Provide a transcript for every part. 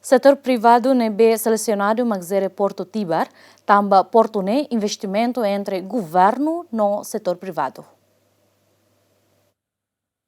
Setor privado nebe selecionado magzere Porto Tibar, tamba Porto ne investimento entre governo no setor privado.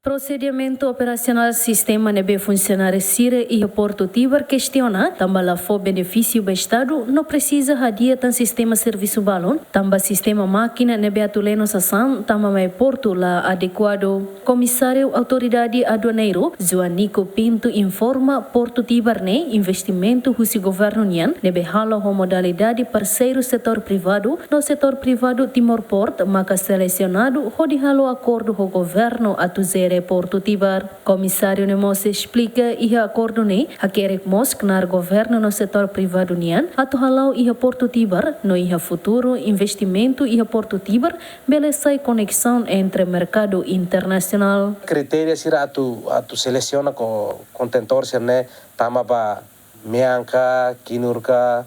Procedimento operacional sistema nebe funcionário Sire e Porto Tibar questiona tamba lá for benefício do Estado não precisa hadia tan sistema serviço balon tamba sistema máquina nebe atuleno sasam tamba mai Porto lá adequado. Comissário Autoridade Aduaneiro Joanico Pinto informa Porto Tibar ne investimento husi governo nian nebe halo modalidade parceiro setor privado no setor privado Timor Port maka selecionado hodi halo acordo ho governo atuzere Porto Tibar. Comissário Nemose explica iha acordo ne hakerek mosk nar governo no setor privado nian atu halau iha Porto Tibar no iha futuro investimento iha Porto Tibar beleza conexão entre mercado internacional. Critérios ira atu seleciona com contentor serne tama ba meanka kinurka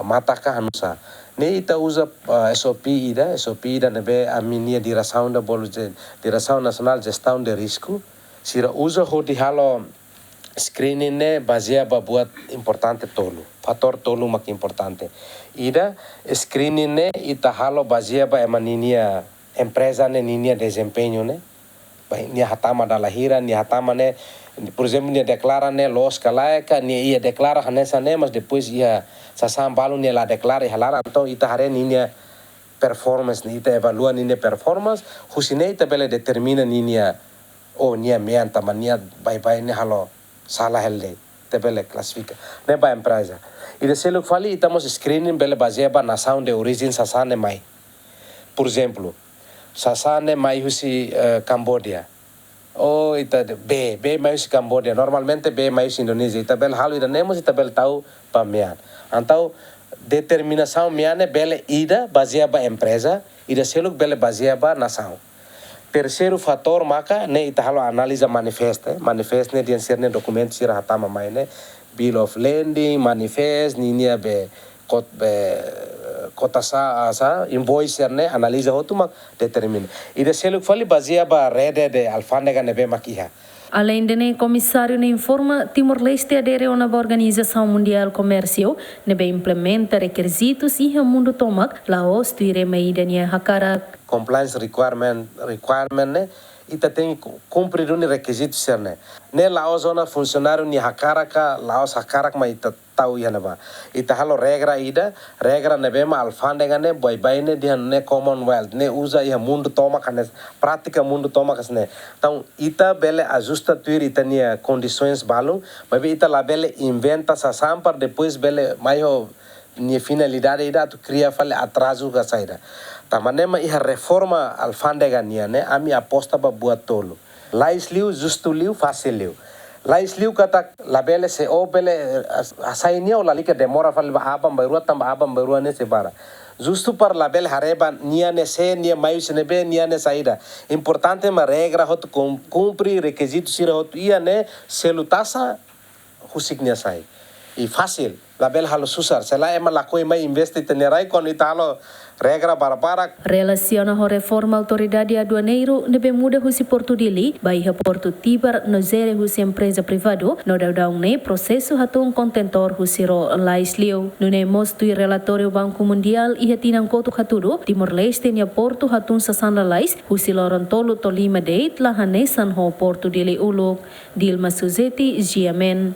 mataka hanusa. Ne ita usa SOP ida nebe aminia direção da Direção Nacional de Gestão de Risco. Sira usa hodi halo screening ne baseado buat importante tolo. Fator tolo mak importante. Ida screening ne ita halo baseado emaninia empresa ne ninia desempenho ne. Nia hatama da lahira, nia hatama ne, por exemplo, nia declara ne los kalaika, nia ia declara hanesa ne, mas depois ia sasam balu nia la declara halara, então ita hare nia performance, ita evalua nia performance, husine ita bele determina nia nia meanta, mas nia bai ne halo salah helde, ita bele classifica, ne ba empresa. Ida seluk fali ita mos screening bele baseaba nação de origem sasane mai. Por exemplo, sasane mai husi Cambodia. Oh, ita B mai husi Cambodia. Normalmente B mai husi Indonesia. Ita bel halu ida nemos ita bel tahu pa mean. Antau determinação meane bele ida baseaba empresa, ida seluk bele baseaba nação. Terceiro fator maka ne ita halu analisa manifesta. Manifesta ne dian sirne dokumento sira hatama mai ne bill of landing, manifest ninia be kota sa invoice ne analisa hotu mak determine. Ida seluk fali baseaba rede de alfândega nebe makiha. Além de comissário informa, Timor-Leste adere a uma Organização Mundial Comércio, nebe implementa requisitos e o mundo tomak, Laos tuire meida nia hakarak. Compliance requirement ne ita tem cumprir un requisito serne. Ne Laos zona funcionário ni hakaraka, Laos hakarak ma ita tahu ya neba. Ita halo regra nebe ma alfândega ne boy ne dia ne Commonwealth ne usa ia mundo toma kanes prática mundo toma kasne. Então ita bele ajusta tuir ita nia condições balu, mas ita la bele inventa sa sampar depois bele maior nia finalidade ida tu cria fale atraso ka saida. Tamanema iha reforma alfândega nia ne ami aposta ba buat tolo. Lais liu justo liu fácil liu. Lais liu kata labele se o bele asainia o lalika demora fale ba abam berua tamba abam berua ne se bara. Justo par label hareba nia ne se nia mayu se nebe nia ne saída. Importante ma regra hot cumprir requisitos sira hot ia ne selutasa husiknia sai. E fácil label halo susar sela ema lakoi mai investe tenerai kon italo regra para relaciona a reforma autoridade aduaneiro nebe muda husi Porto Dili baiha Porto Tibar no zere husi empresa privado no daudau ne processo hatung contentor husi ro lais liu no ne mostui relatório Banco Mundial iha tinang kotu haturo Timor-Leste nia Porto hatung sasanda lais husi lorontolo tolima deit lahanesan ho Porto Dili uluk Dilma Suzeti GMN.